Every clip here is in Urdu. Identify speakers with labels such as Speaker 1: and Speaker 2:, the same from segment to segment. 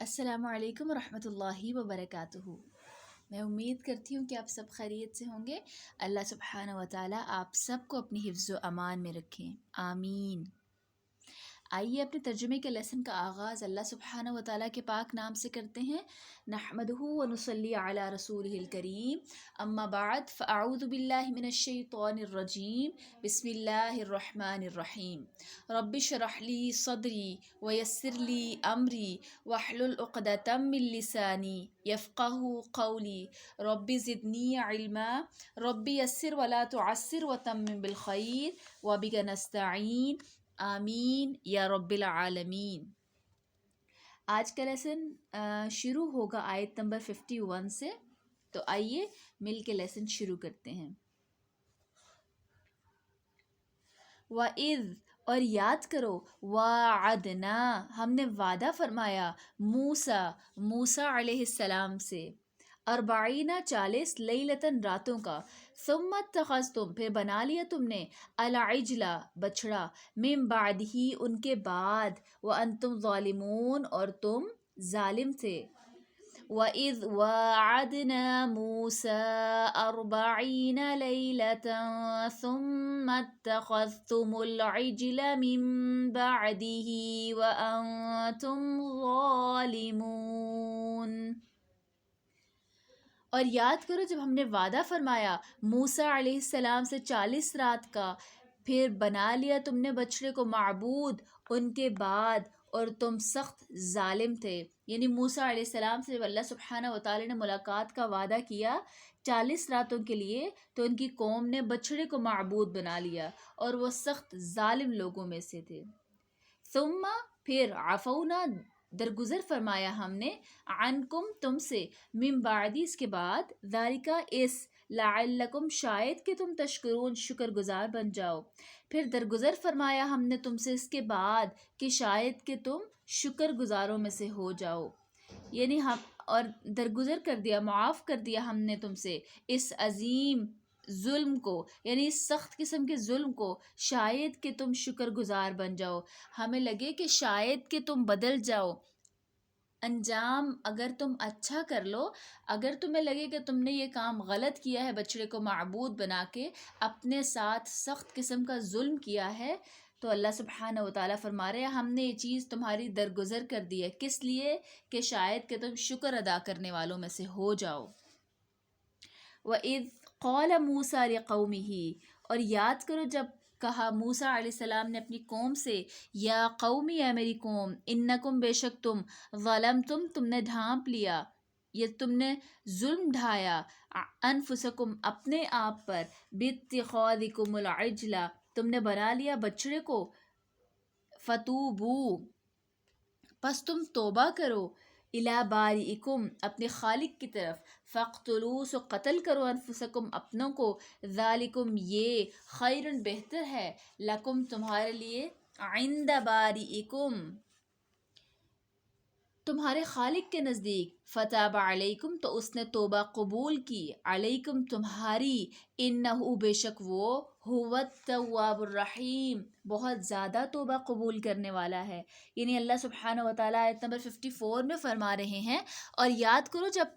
Speaker 1: السلام علیکم ورحمۃ اللہ وبرکاتہ۔ میں امید کرتی ہوں کہ آپ سب خیریت سے ہوں گے۔ اللہ سبحانہ و تعالیٰ آپ سب کو اپنی حفظ و امان میں رکھیں، آمین۔ آئیے اپنے ترجمے کے لیسن کا آغاز اللہ سبحانہ و تعالیٰ کے پاک نام سے کرتے ہیں۔ نحمدہ و نصلی علی رسولہ الکریم، اما بعد فاعوذ باللہ من الشیطان الرجیم، بسم اللہ الرحمن الرحیم۔ رب اشرح لی صدری ویسر لی امری واحلل عقدۃ من لسانی یفقہوا قولی رب زدنی علما رب یسر ولا تعسر وتمم بالخیر وبک نستعین آمین یا رب العالمین۔ آج کا لیسن شروع ہوگا آیت نمبر 51 سے، تو آئیے مل کے لیسن شروع کرتے ہیں۔ وَإِذْ اور یاد کرو، وَعَدْنَا ہم نے وعدہ فرمایا، موسیٰ علیہ السلام سے، 40 لیلتاً راتوں کا، ثم اتخذتم پھر بنا لیا تم نے، العجل بچڑا، من بعدہ ان کے بعد، وانتم ظالمون اور تم ظالم تھے۔ وَإِذْ وَاعَدْنَا مُوسَىٰ 40 لَيْلَةً ثُمَّ اتَّخَذْتُمُ الْعِجْلَ مِن بَعْدِهِ وَأَنْتُمْ ظَالِمُونَ۔ اور یاد کرو جب ہم نے وعدہ فرمایا موسیٰ علیہ السلام سے 40 رات کا، پھر بنا لیا تم نے بچڑے کو معبود ان کے بعد، اور تم سخت ظالم تھے۔ یعنی موسیٰ علیہ السلام سے جب اللہ سبحانہ و تعالی نے ملاقات کا وعدہ کیا 40 راتوں کے لیے، تو ان کی قوم نے بچڑے کو معبود بنا لیا اور وہ سخت ظالم لوگوں میں سے تھے۔ ثم پھر عفونا درگزر فرمایا ہم نے، عنکم تم سے، من بعدی اس کے بعد، ذالک اس، لعلکم شاید کہ تم تشکرون شکر گزار بن جاؤ۔ پھر درگزر فرمایا ہم نے تم سے اس کے بعد کہ شاید کہ تم شکر گزاروں میں سے ہو جاؤ۔ یعنی ہم اور درگزر کر دیا، معاف کر دیا ہم نے تم سے اس عظیم ظلم کو، یعنی اس سخت قسم کے ظلم کو، شاید کہ تم شکر گزار بن جاؤ۔ ہمیں لگے کہ شاید کہ تم بدل جاؤ، انجام اگر تم اچھا کر لو، اگر تمہیں لگے کہ تم نے یہ کام غلط کیا ہے، بچڑے کو معبود بنا کے اپنے ساتھ سخت قسم کا ظلم کیا ہے، تو اللہ سبحانہ و تعالیٰ فرما رہے ہیں ہم نے یہ چیز تمہاری درگزر کر دی ہے، کس لیے کہ شاید کہ تم شکر ادا کرنے والوں میں سے ہو جاؤ۔ وَإِذْ قَالَ مُوسَىٰ لِقَوْمِهِ اور یاد کرو جب کہا موسیٰ علیہ السلام نے اپنی قوم سے، یا قومی اے میری قوم، انکم بے شک تم، ظلمتم تم نے ڈھانپ لیا، یہ تم نے ظلم ڈھایا، انفسکم اپنے آپ پر، باتخاذکم العجل تم نے بنا لیا بچڑے کو، فتوبو پس تم توبہ کرو، الی بارئکم اپنے خالق کی طرف، فاقتلوا سو قتل کرو، انفسکم اپنوں کو، ذالکم یہ، خیرن بہتر ہے، لکم تمہارے لیے، عند بارئکم تمہارے خالق کے نزدیک، فتاب علیکم تو اس نے توبہ قبول کی، علیکم تمہاری، انہو بے شک وہ، هو التواب الرحیم بہت زیادہ توبہ قبول کرنے والا ہے۔ یعنی اللہ سبحانہ و تعالیٰ آیت نمبر 54 میں فرما رہے ہیں، اور یاد کرو جب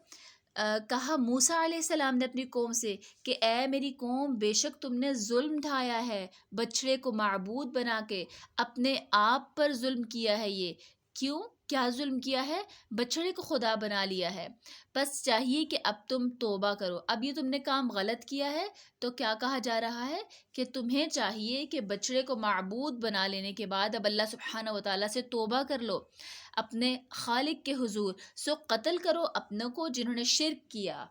Speaker 1: کہا موسیٰ علیہ السلام نے اپنی قوم سے کہ اے میری قوم، بے شک تم نے ظلم ڈھایا ہے، بچڑے کو معبود بنا کے اپنے آپ پر ظلم کیا ہے۔ یہ کیوں، کیا ظلم کیا ہے؟ بچڑے کو خدا بنا لیا ہے، بس چاہیے کہ اب تم توبہ کرو۔ اب یہ تم نے کام غلط کیا ہے، تو کیا کہا جا رہا ہے کہ تمہیں چاہیے کہ بچڑے کو معبود بنا لینے کے بعد اب اللہ سبحانہ و تعالیٰ سے توبہ کر لو، اپنے خالق کے حضور، سو قتل کرو اپنوں کو جنہوں نے شرک کیا،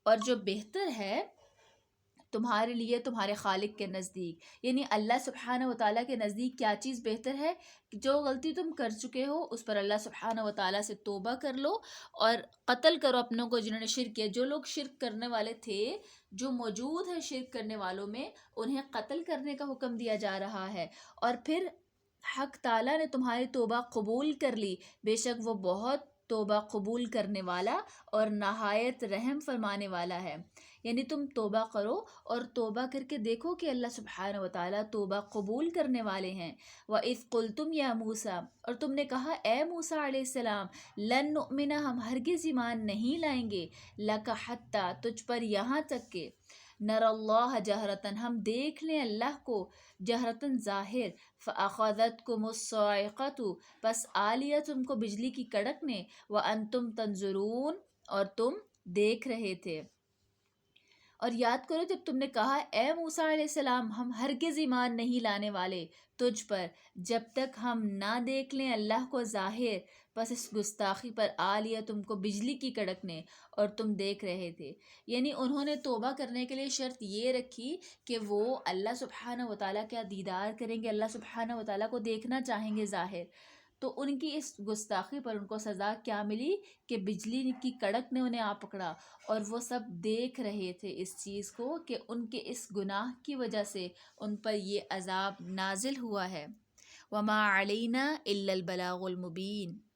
Speaker 1: اور جو بہتر ہے تمہارے لیے تمہارے خالق کے نزدیک، یعنی اللہ سبحانہ و تعالیٰ کے نزدیک کیا چیز بہتر ہے، جو غلطی تم کر چکے ہو اس پر اللہ سبحانہ و تعالیٰ سے توبہ کر لو، اور قتل کرو اپنوں کو جنہوں نے شرک کیا۔ جو لوگ شرک کرنے والے تھے، جو موجود ہیں شرک کرنے والوں میں، انہیں قتل کرنے کا حکم دیا جا رہا ہے۔ اور پھر حق تعالیٰ نے تمہاری توبہ قبول کر لی، بے شک وہ بہت توبہ قبول کرنے والا اور نہایت رحم فرمانے والا ہے۔ یعنی تم توبہ کرو اور توبہ کر کے دیکھو کہ اللہ سبحانہ و تعالیٰ توبہ قبول کرنے والے ہیں۔ وَإِذْ قُلْتُمْ يَا مُوسَىٰ، اور تم نے کہا اے موسیٰ علیہ السلام، لن نؤمن، ہم ہرگز ایمان نہیں لائیں گے، لک حتیٰ، تجھ پر یہاں تک کہ نر اللہ جہرتاً، ہم دیکھ لیں اللہ کو جہرتاً ظاہر، فَأَخَذَتْكُمُ الصَّاعِقَةُ، پس آ لیا تم کو بجلی کی کڑک نے، وَأَنْتُمْ تَنظُرُونَ، اور تم دیکھ رہے تھے۔ اور یاد کرو جب تم نے کہا اے موسیٰ علیہ السلام، ہم ہرگز ایمان نہیں لانے والے تجھ پر جب تک ہم نہ دیکھ لیں اللہ کو ظاہر، بس اس گستاخی پر آ لیا تم کو بجلی کی کڑک نے اور تم دیکھ رہے تھے۔ یعنی انہوں نے توبہ کرنے کے لیے شرط یہ رکھی کہ وہ اللہ سبحانہ و تعالیٰ کا دیدار کریں گے، اللہ سبحانہ و تعالیٰ کو دیکھنا چاہیں گے ظاہر۔ تو ان کی اس گستاخی پر ان کو سزا کیا ملی کہ بجلی کی کڑک نے انہیں آ پکڑا، اور وہ سب دیکھ رہے تھے اس چیز کو کہ ان کے اس گناہ کی وجہ سے ان پر یہ عذاب نازل ہوا ہے۔ وَمَا عَلَيْنَا إِلَّا الْبَلَاغُ الْمُبِينُ۔